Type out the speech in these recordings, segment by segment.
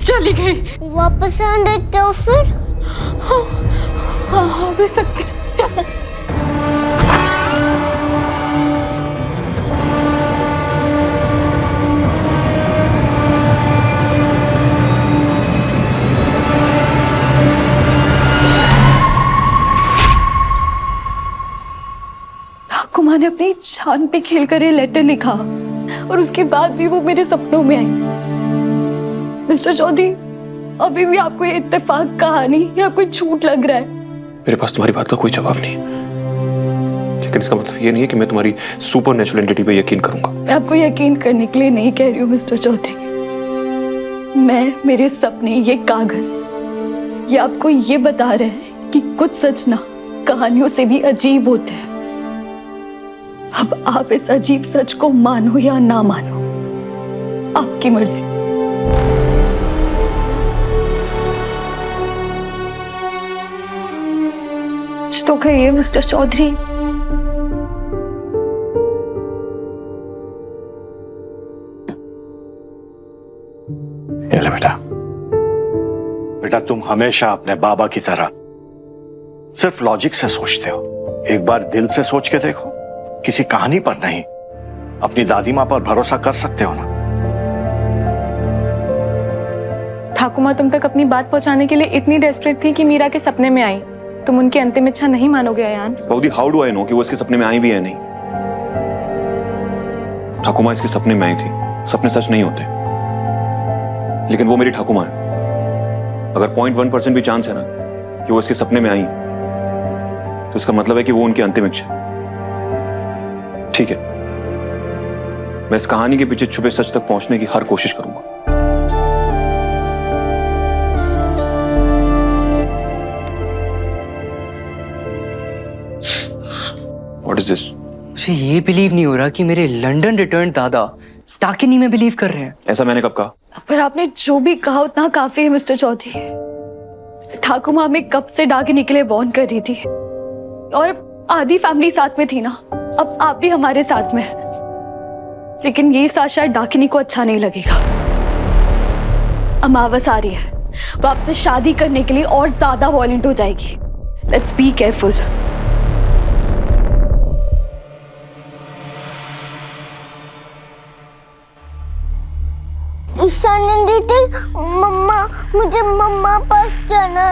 चली गई। वापस आने तो फिर हाँ भी सकते। ठाकुमा ने अपनी जान पे खेलकर ये लेटर लिखा और उसके बाद भी वो मेरे सपनों में आई। मिस्टर चौधरी, अभी भी आपको ये इत्तेफाक कहानी या कोई झूठ लग रहा है? मेरे पास तुम्हारी बात का कोई जवाब नहीं, लेकिन इसका मतलब ये नहीं है कि मैं तुम्हारी सुपर नेचुरल एंटिटी पे यकीन करूंगा। मैं आपको यकीन करने के लिए नहीं कह रही हूँ मिस्टर चौधरी। मैं, मेरे सपने, ये कागज, ये आपको ये बता रहे हैं कि कुछ सच ना कहानियों से भी अजीब होते हैं। अब आप इस अजीब सच को मानो या ना मानो, आपकी मर्जी। कुछ तो कहिए मिस्टर चौधरी। ये ले बेटा। बेटा, तुम हमेशा अपने बाबा की तरह सिर्फ लॉजिक से सोचते हो। एक बार दिल से सोच के देखो, किसी कहानी पर नहीं, अपनी दादी माँ पर भरोसा कर सकते हो ना। ठाकुमा तुम तक अपनी बात पहुंचाने के लिए इतनी डेस्परेट थी कि मीरा के सपने में आई। तुम उनकी अंतिम इच्छा नहीं मानोगे अयान? बऊदी, हाउ डू आई नो कि वो इसके सपने में आई भी है नहीं? ठाकुमा इसके सपने में आई थी। सपने सच नहीं होते, लेकिन वो मेरी ठाकुमा है। अगर 0.1% भी चांस है ना कि वो इसके सपने में आई, तो इसका मतलब है कि वो उनकी अंतिम इच्छा। ठीक है, मैं इस कहानी के पीछे छुपे सच तक पहुंचने की हर कोशिश करूंगा। What is this? मुझे ये बिलीव नहीं हो रहा कि मेरे लंदन रिटर्न दादा डाकिनी में बिलीव कर रहे हैं। ऐसा मैंने कब कहा? पर आपने जो भी कहा उतना काफी है मिस्टर चौधरी। ठाकुमा हमें कब से डाकिनी के लिए वार्न कर रही थी, और आधी फैमिली साथ में थी ना। अब आप भी हमारे साथ में हैं, लेकिन ये साथ शायद डाकिनी को अच्छा नहीं लगेगा। अमावस आ रही है, वो आपसे शादी करने के लिए और ज्यादा वॉयलेंट हो जाएगी। Let's be careful. ईशानी दीदी, मम्मा, मुझे मम्मा पास जाना।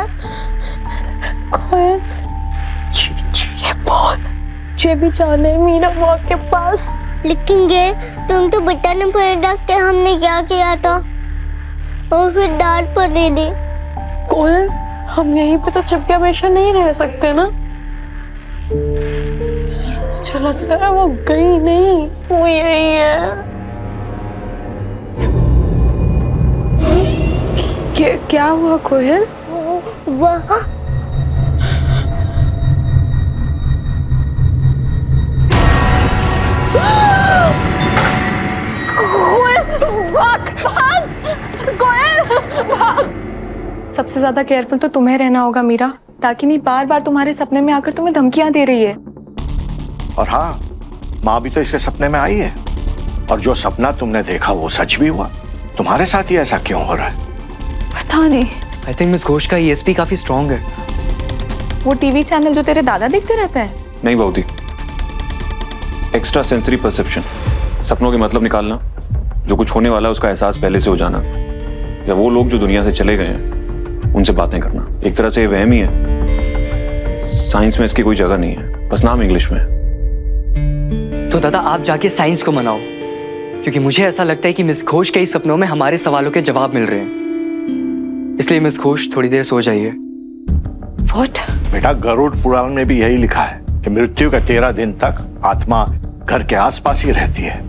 कौन? ये बोल, मुझे भी जाना है मीरा बुआ के पास। लेकिन ये तुम तो बताने पड़ेगा कि हमने क्या किया था, और फिर डांट पड़ेगी। कोयल, हम यहीं पे तो चिपके हमेशा नहीं रह सकते ना। मुझे लगता है वो गई नहीं, वो यही है। क्या हुआ कोयल? वह सबसे ज्यादा केयरफुल तो तुम्हें रहना होगा मीरा। डाकिनी बार बार तुम्हारे सपने में आकर तुम्हें धमकियां दे रही है। और हाँ, माँ भी तो इसके सपने में आई है, और जो सपना तुमने देखा वो सच भी हुआ। तुम्हारे साथ ही ऐसा क्यों हो रहा है? पता नहीं। आई थिंक मिस घोष का ESP काफी स्ट्रांग है। वो टीवी चैनल जो तेरे दादा देखते रहते हैं? नहीं बऊदी, एक्स्ट्रा सेंसरी परसेप्शन, सपनों के मतलब निकालना, जो कुछ होने वाला है उसका एहसास पहले से हो जाना, या वो लोग जो दुनिया से चले गए हैं उनसे बातें करना। एक तरह से ये वहम ही है। साइंस में इसकी कोई जगह नहीं है, बस नाम इंग्लिश में है। तो दादा आप जाके साइंस को मनाओ, क्योंकि मुझे ऐसा लगता है कि मिस घोष के ही सपनों में हमारे सवालों के जवाब मिल रहे हैं। इसलिए मिस घोष थोड़ी देर सो जाइए। What? बेटा, गरुड़ पुराण में भी यही लिखा है कि मृत्यु के 13 दिन तक आत्मा घर के आसपास ही रहती है।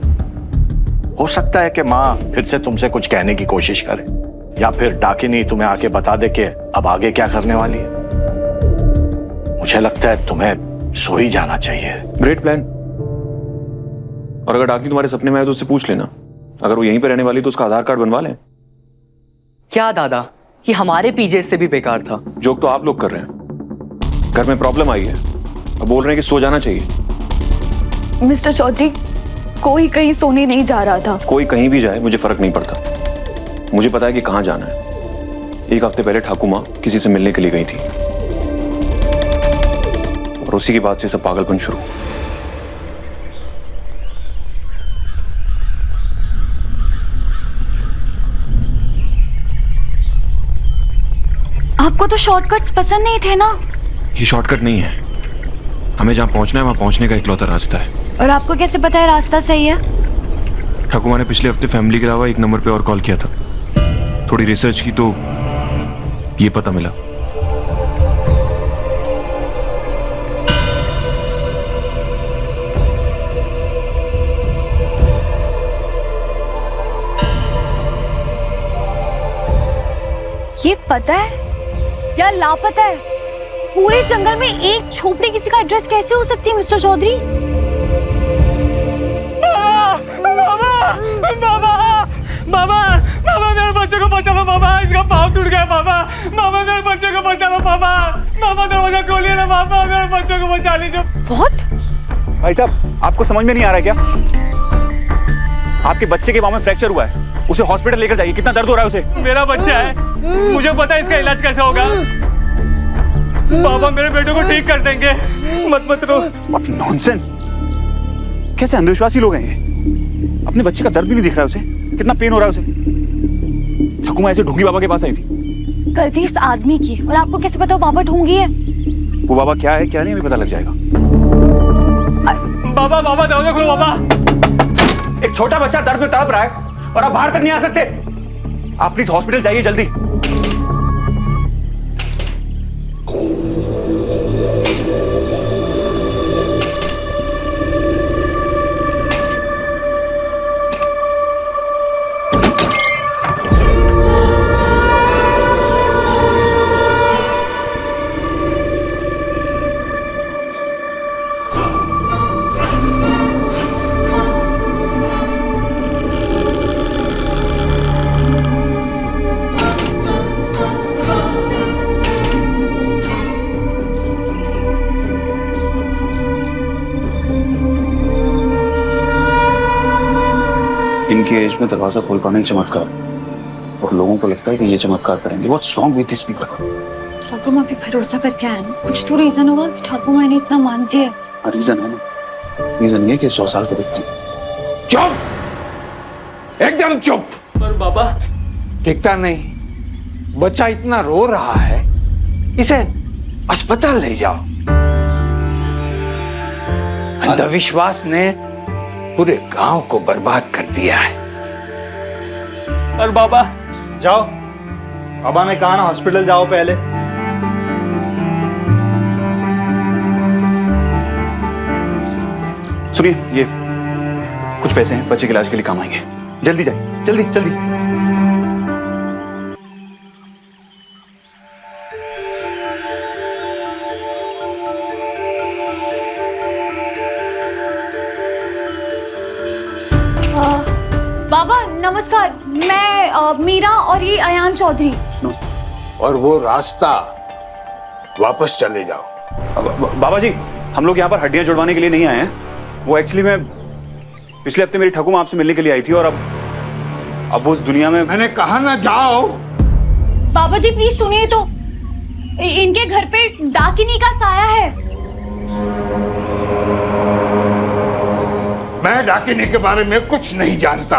हो सकता है कि माँ फिर से तुमसे कुछ कहने की कोशिश करे, या फिर डाकिनी तुम्हें आके बता दे कि अब आगे क्या करने वाली है। मुझे लगता है तुम्हें सो ही जाना चाहिए। Great plan. और अगर डाकिनी तुम्हारे सपने में आए तो उससे पूछ लेना, अगर वो यहीं पे रहने वाली तो उसका आधार कार्ड बनवा लें। क्या दादा, कि हमारे पीजे से भी बेकार था? जोक तो आप लोग कर रहे हैं। घर में प्रॉब्लम आई है, अब बोल रहे हैं कि सो जाना चाहिए। मिस्टर चौधरी, कोई कहीं सोने नहीं जा रहा था। कोई कहीं भी जाए मुझे फर्क नहीं पड़ता। मुझे पता है कि कहाँ जाना है। 1 हफ्ते पहले ठाकुर माँ किसी से मिलने के लिए गई थी और उसी के बाद से सब पागलपन शुरू। आपको तो शॉर्टकट्स पसंद नहीं थे ना? ये शॉर्टकट नहीं है, हमें जहाँ पहुंचना है वहां पहुंचने का इकलौता रास्ता है। और आपको कैसे पता है रास्ता सही है? ठाकुर माँ ने पिछले हफ्ते फैमिली के अलावा एक नंबर पे और कॉल किया था। थोड़ी रिसर्च की तो ये पता मिला। ये पता है या लापता है? पूरे जंगल में एक झोपड़ी किसी का एड्रेस कैसे हो सकती है मिस्टर चौधरी? बाबा मेरे बच्चे को बचा लो बाबा, इसका पाँव टूट गया बाबा। बाबा मेरे बच्चे को बचा लो बाबा। बाबा दरवाजा खोलिए ना बाबा, मेरे बच्चे को बचा लीजिए। What? भाई साहब, आपको समझ में नहीं आ रहा है क्या? आपके बच्चे के पाँव में फ्रैक्चर हुआ है, उसे हॉस्पिटल लेकर जाइए। कितना दर्द हो रहा है उसे? मेरा बच्चा है, मुझे पता है इसका इलाज कैसे होगा। बाबा मेरे बेटे को ठीक कर देंगे, मत रो। नॉनसेंस, कैसे अंधविश्वासी लोग हैं ये? अपने बच्चे का दर्द भी नहीं दिख रहा है उसे, कितना पेन हो रहा है उसे। ठाकुर माँ ऐसे ढूंगी बाबा के पास आई थी। गलती इस आदमी की, और आपको कैसे पता वो बाबा ढूंगी है? वो बाबा क्या है क्या नहीं अभी पता लग जाएगा। बाबा दरवाजा खोलो बाबा। एक छोटा बच्चा दर्द में तड़प रहा है और आप बाहर तक नहीं आ सकते। आप प्लीज हॉस्पिटल जाइए जल्दी। इनकी एज में दरवाजा खोल पाना ही चमत्कार, और लोगों को लगता है कि ये चमत्कार करेंगे। What's wrong with this people? Thakur माँ भी भरोसा करके आए ना, कुछ तो रीजन होगा कि ठाकुर माँ इन्हें इतना मानती है। रीजन है ना, रीजन ये कि 100 साल को दिखती। चुप, एकदम चुप। पर बाबा टिकता नहीं, बच्चा इतना रो रहा है, इसे अस्पताल ले जाओ। अंधविश्वास ने पूरे गांव को बर्बाद कर दिया है। और बाबा जाओ, बाबा ने कहा ना हॉस्पिटल जाओ पहले। सुनिए, ये कुछ पैसे हैं, बच्चे के इलाज के लिए काम आएंगे। जल्दी जाइए, जल्दी जल्दी। बाबा नमस्कार, मैं मीरा और ये अयान चौधरी। और वो रास्ता वापस चले जाओ। बाबा जी, हम लोग यहाँ पर हड्डियां जुड़वाने के लिए नहीं आए हैं। वो एक्चुअली मैं पिछले हफ्ते मेरी ठाकुर माँ आपसे मिलने के लिए आई थी, और अब वो उस दुनिया में। मैंने कहा ना जाओ। बाबा जी प्लीज सुनिए तो, इनके घर पे डाकिनी का साया है। मैं डाकिनी के बारे में कुछ नहीं जानता।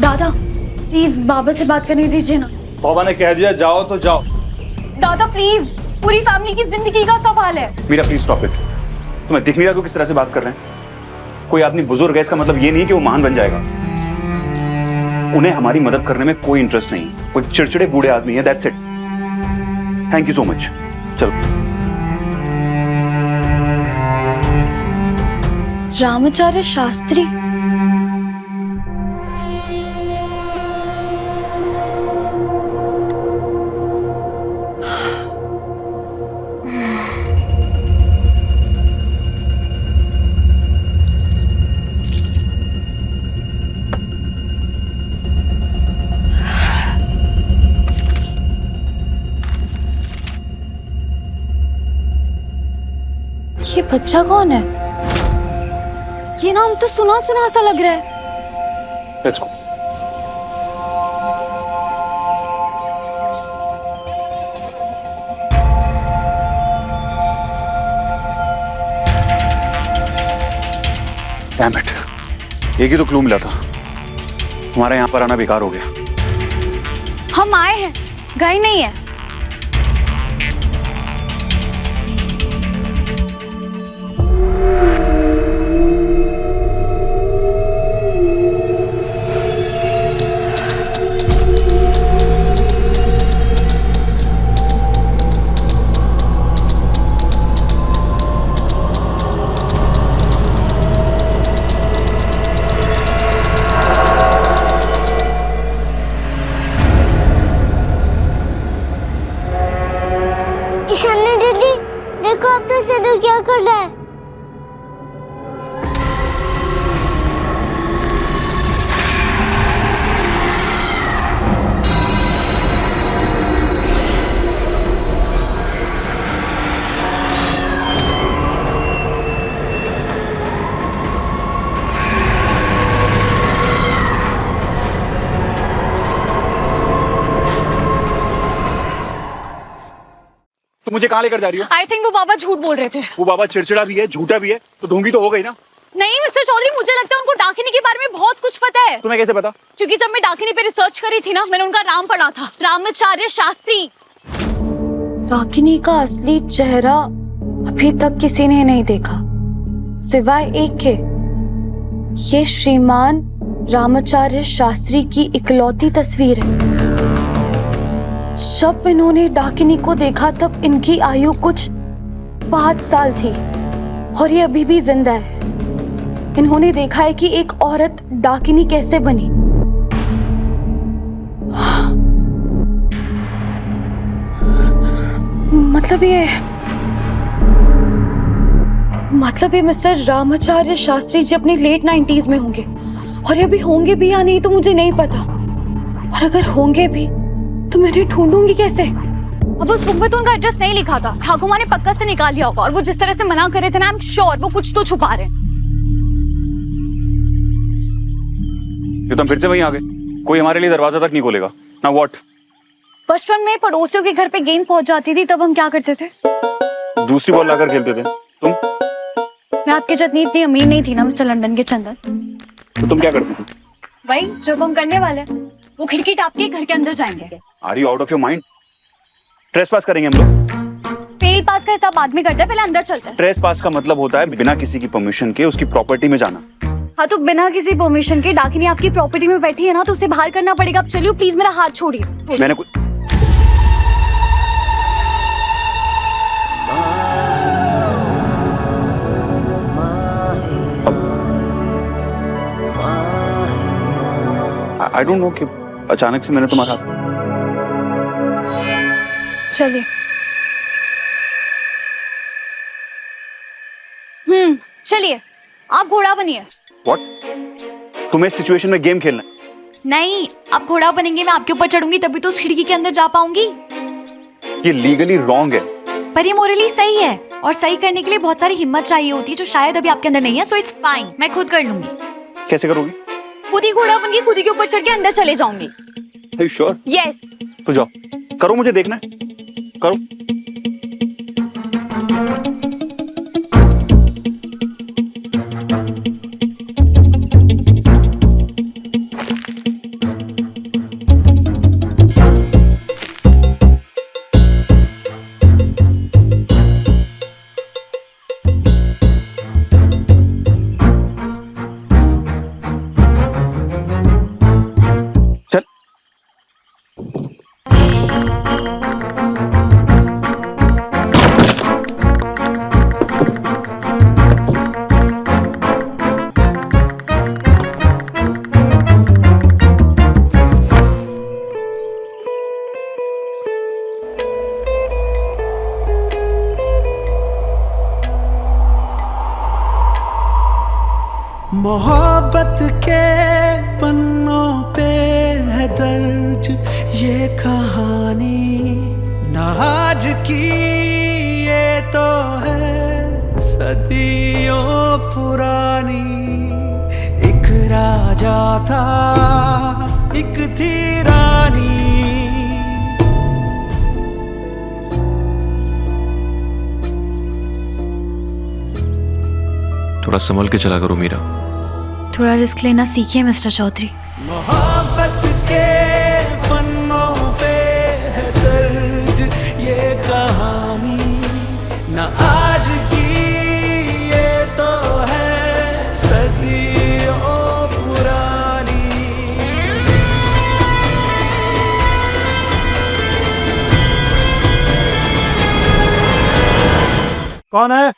दादा प्लीज बाबा से बात करने दीजिए ना। बाबा ने कह दिया जाओ तो जाओ। दादा प्लीज, पूरी फैमिली की जिंदगी का सवाल है। Meera please stop it. तुम्हें दिख नहीं रहा किस तरह से बात कर रहे हैं? कोई आदमी बुजुर्ग है, इसका मतलब ये नहीं कि वो महान बन जाएगा। उन्हें हमारी मदद करने में कोई इंटरेस्ट नहीं, कोई चिड़चिड़े बूढ़े आदमी है, that's it. Thank you so much. चलो। रामाचार्य शास्त्री, ये बच्चा कौन है? ये नाम तो सुना सुना सा लग रहा है। Damn it. एक ही तो क्लू मिला था, हमारा यहाँ पर आना बेकार हो गया। हम आए हैं, गए नहीं है। ईशान्या दीदी, देखो अब तो सदू क्या कर रहा है। तो मुझे कहाँ लेकर जा रही हो? आई थिंक वो बाबा झूठ बोल रहे थे। वो बाबा चिड़चिड़ा भी है, झूठा भी है, तो ढोंगी तो हो गई ना। नहीं मिस्टर चौधरी, मुझे लगता है उनको डाकिनी के बारे में बहुत कुछ पता है। तुम्हें कैसे पता? क्योंकि जब मैं डाकिनी पे रिसर्च करी थी ना, मैंने उनका नाम पढ़ा था, रामाचार्य शास्त्री। डाकिनी का असली चेहरा अभी तक किसी ने नहीं देखा, सिवाय एक के। ये श्रीमान रामाचार्य शास्त्री की इकलौती तस्वीर है। जब इन्होंने डाकिनी को देखा तब इनकी आयु कुछ 5 साल थी और ये अभी भी जिंदा है। इन्होंने देखा है कि एक औरत डाकिनी कैसे बनी। मतलब ये मिस्टर रामाचार्य शास्त्री जी अपने लेट 90s में होंगे, और ये अभी होंगे भी या नहीं तो मुझे नहीं पता। और अगर होंगे भी तो मैं इन्हें ढूंढूंगी कैसे? अब उस बुक में तो उनका एड्रेस नहीं लिखा था, ठाकुर माँ ने पक्का से निकाल लिया होगा। और वो जिस तरह से मना कर रहे थे ना, आई एम श्योर वो कुछ तो छुपा रहे हैं। ये तो हम फिर से वहीं आ गए, कोई हमारे लिए दरवाजा तक नहीं खोलेगा ना। व्हाट? बचपन में पड़ोसियों के घर पे गेंद पहुंच जाती थी, तब हम क्या करते थे? दूसरी बॉल लाकर खेलते थे। तुम? मैं आपके जितनी इतनी अमीर नहीं थी ना मिस्टर लंदन के चंदन। तो तुम क्या करती थी? भाई जब हम करने वाले हैं, वो खिड़की टाप के घर के अंदर जाएंगे। Are you out of your mind? Trace pass करेंगे हम लोग। फेल पास का हिसाब बाद में करते हैं, पहले अंदर चलते हैं। ट्रेस पास का मतलब होता है बिना किसी की परमिशन के उसकी प्रॉपर्टी में जाना। हाँ तो बिना किसी परमिशन के डाकिनी आपकी प्रॉपर्टी में बैठी है ना, तो उसे बाहर करना पड़ेगा। अब चलिए प्लीज, मेरा हाथ छोड़िए। मैंने कुछ आई डोंट नो कि अचानक से मैंने तुम्हारा हाथ। चलिए। चलिए आप घोड़ा बनिए। व्हाट? तुम्हें इस सिचुएशन में गेम खेलना है? नहीं, आप घोड़ा बनेंगे, मैं आपके ऊपर चढ़ूंगी, तभी तो उस खिड़की के अंदर जा पाऊंगी। ये लीगली रॉन्ग है। पर ये मोरली सही है, और सही करने के लिए बहुत सारी हिम्मत चाहिए होती है, जो शायद अभी आपके अंदर नहीं है। सो इट्स फाइन, मैं खुद कर लूंगी। कैसे करोगी? खुद ही घोड़ा बन के खुद ही के ऊपर चढ़ के अंदर चले जाऊंगी। Are you sure? यस। तो जाओ, करो, मुझे देखना है, करो। चल। मोहब्बत के पन्नों पे है दर्ज ये कहानी, न आज की ये तो है सदियों पुरानी। एक राजा था, एक थी रानी। थोड़ा संभल के चला करो मीरा। थोड़ा रिस्क लेना सीखिए मिस्टर चौधरी। मोहब्बत के पन्नों पे है दर्ज ये कहानी, न आज की ये तो है सदियों पुरानी। कौन है?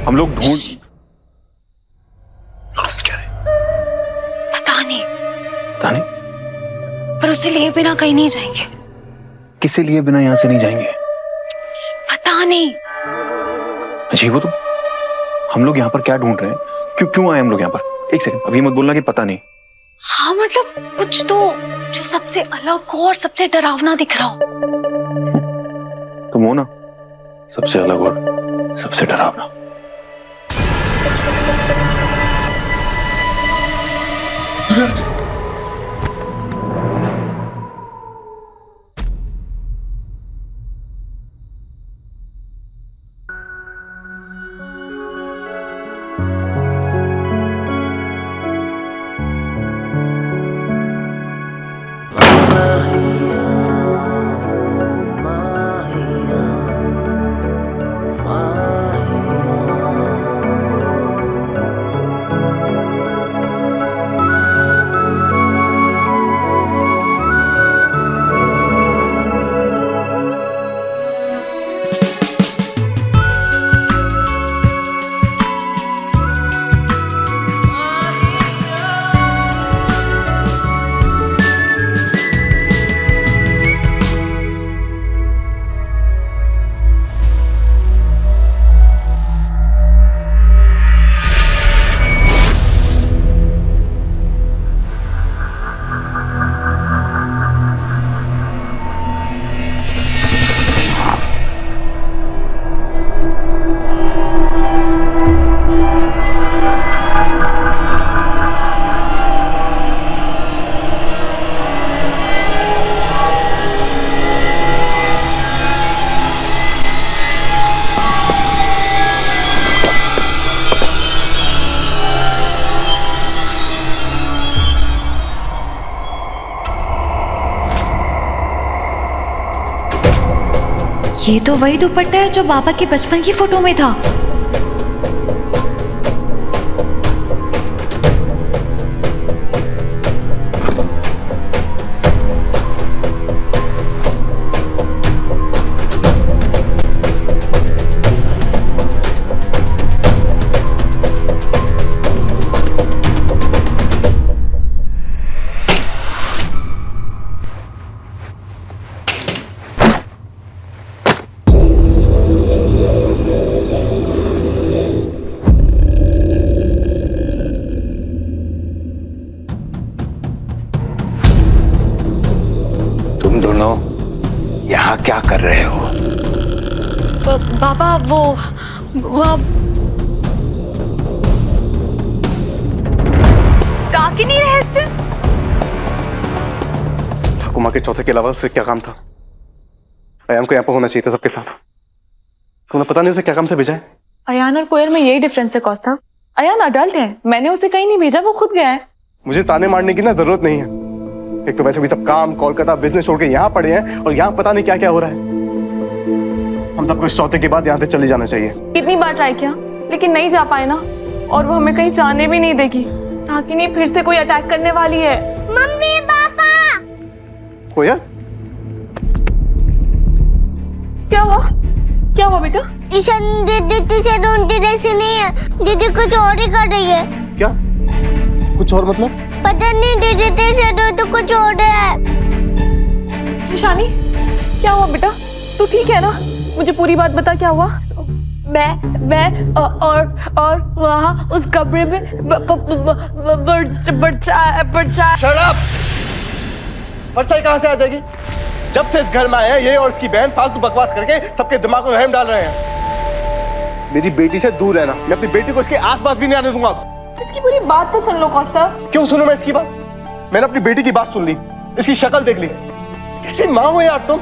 हम लोग ढूंढ पता नहीं, पता नहीं पर उसे लिए बिना कहीं नहीं जाएंगे। किसे लिए बिना यहां से नहीं जाएंगे? पता नहीं। अजीब हो तुम। हम लोग यहाँ पर क्या ढूंढ रहे हैं? क्यों आए हम लोग यहाँ पर? एक सेकंड, अभी मत बोलना कि पता नहीं। हाँ मतलब कुछ तो जो सबसे अलग हो और सबसे डरावना दिख रहा हो। तुम हो ना सबसे अलग और सबसे डरावना। ये तो वही दुपट्टा है जो बाबा की बचपन की फोटो में था। तुम दोनों यहाँ क्या कर रहे हो? बाबा वो काकिनी रहस्य। ठाकुर माँ के चौथे के अलावा उससे क्या काम था? अयान को यहाँ पर होना चाहिए था सबके साथ। तुम्हें पता नहीं उसे क्या काम से भेजा है? अयान और कोयल में यही डिफरेंस है कौस्ता। अयान अडल्ट है, मैंने उसे कहीं नहीं भेजा, वो खुद गया है। मुझे ताने मारने की ना जरूरत नहीं है। एक तो वैसे भी सब काम कोलकाता बिजनेस छोड़ के यहाँ पड़े हैं और यहाँ पता नहीं क्या क्या हो रहा है। हम सबको इस चौथे के बाद यहाँ से चले जाना चाहिए। कितनी बार ट्राई किया लेकिन नहीं जा पाए ना, और वो हमें कहीं जाने भी नहीं देगी। डाकिनी फिर से कोई अटैक करने वाली है। मम्मी पापा कोयल, क्या हुआ? क्या हुआ बेटा? ईशान दीदी से ढूंढती जैसे नहीं है, दीदी कुछ और ही कर रही है। क्या कुछ और मतलब? पता नहीं, दीदी से ढूंढ तो कुछ और है। ईशानी क्या हुआ बेटा? तू ठीक है ना? मुझे पूरी बात बता, क्या हुआ? मैं और वहाँ उस कमरे में परछाई कहाँ से आ जाएगी? जब से इस घर में आए हैं ये और इसकी बहन फालतू बकवास करके सबके दिमाग में वहम डाल रहे हैं। मेरी बेटी से दूर रहना, मैं अपनी बेटी को इसके आसपास भी नहीं आने दूंगा। इसकी पूरी बात तो सुन लो कॉस्ता। क्यों सुनूं मैं इसकी बात? मैंने अपनी बेटी की बात सुन ली, इसकी शक्ल देख ली। कैसी माँ हो यार तुम?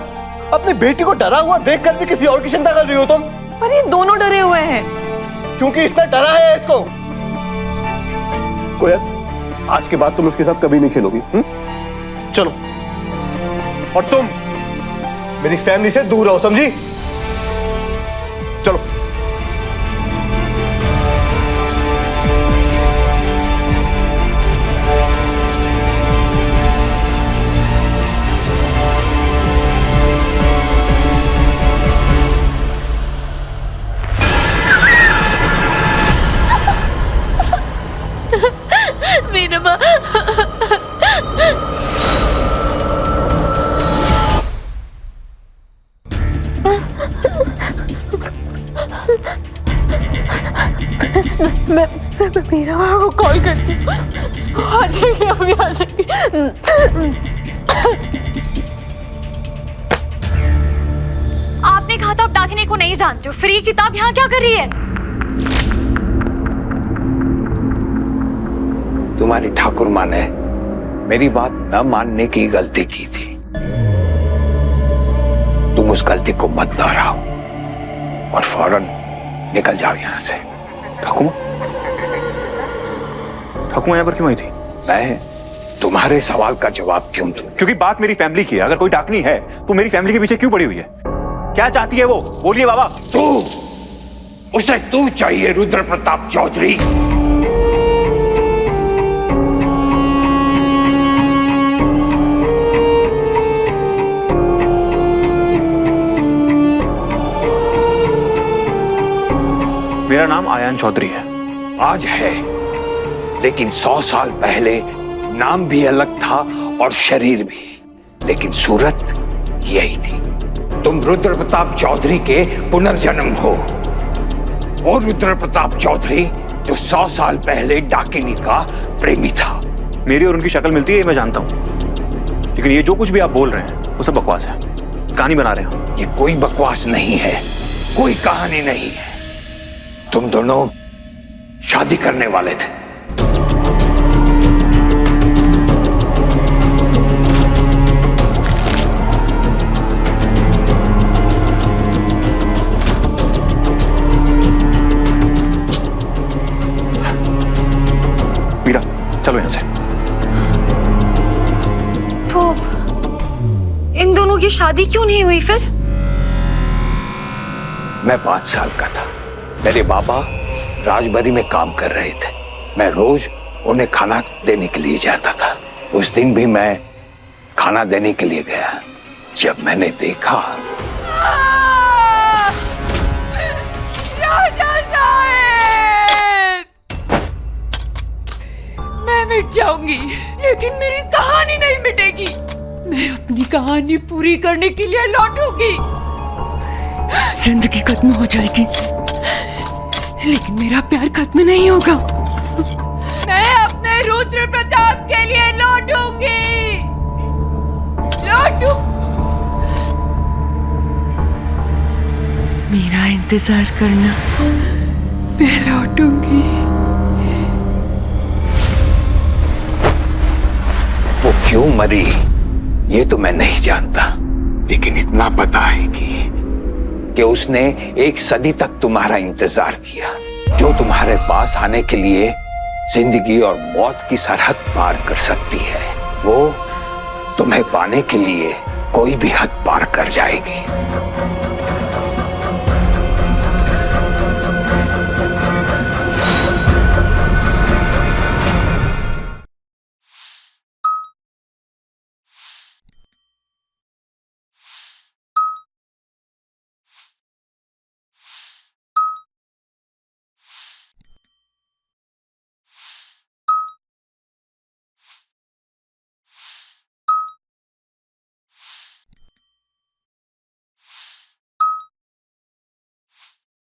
अपनी बेटी को डरा हुआ देखकर भी किसी और की चिंता कर रही हो तुम। पर ये दोनों डरे हुए हैं। क्योंकि इसने डरा है इसको। कोयल, आज के बाद तुम इसके साथ कभी नहीं खेलोगी। चलो, और तुम मेरी फैमिली से दूर रहो, समझी? चलो। मेरा माँ मैं मीरा माँ को कॉल करती हूँ। आ जाएगी, अभी आ जाएगी। आपने कहा था आप डाकिनी को नहीं जानते हो, फिर ये किताब यहाँ क्या कर रही है? तुम्हारी ठाकुर माँ ने मेरी बात न मानने की गलती की थी। तुम उस गलती को मत दोहराओ और फौरन निकल जाओ यहाँ से। ठाकुमा यहाँ पर क्यों आई थी? मैं तुम्हारे सवाल का जवाब क्यों दूं? क्योंकि बात मेरी फैमिली की है। अगर कोई डाकनी है तो मेरी फैमिली के पीछे क्यों पड़ी हुई है? क्या चाहती है वो? बोलिए बाबा। उसे तू चाहिए रुद्र प्रताप चौधरी। मेरा नाम आयान चौधरी है। आज है, लेकिन 100 साल पहले नाम भी अलग था और शरीर भी, लेकिन सूरत यही थी। तुम रुद्र प्रताप चौधरी के पुनर्जन्म हो। वो रुद्र प्रताप चौधरी जो 100 साल पहले डाकिनी का प्रेमी था। मेरी और उनकी शक्ल मिलती है, मैं जानता हूं, लेकिन ये जो कुछ भी आप बोल रहे हैं वो सब बकवास है, कहानी बना रहे हैं। ये कोई बकवास नहीं है, कोई कहानी नहीं है। तुम दोनों शादी करने वाले थे। मीरा, चलो यहां से। तो इन दोनों की शादी क्यों नहीं हुई फिर? मैं 5 साल का था। मेरे बाबा राजबरी में काम कर रहे थे। मैं रोज उन्हें खाना देने के लिए जाता था। उस दिन भी मैं खाना देने के लिए गया। जब मैंने देखा राजा साहब, मैं मिट जाऊंगी लेकिन मेरी कहानी नहीं मिटेगी। मैं अपनी कहानी पूरी करने के लिए लौटूंगी। जिंदगी खत्म हो जाएगी लेकिन मेरा प्यार खत्म नहीं होगा। मैं अपने रुद्र प्रताप के लिए लौटूंगी। मेरा इंतजार करना, मैं लौटूंगी। वो क्यों मरी ये तो मैं नहीं जानता, लेकिन इतना पता है कि उसने 1 सदी तक तुम्हारा इंतजार किया। जो तुम्हारे पास आने के लिए जिंदगी और मौत की सरहद पार कर सकती है, वो तुम्हें पाने के लिए कोई भी हद पार कर जाएगी।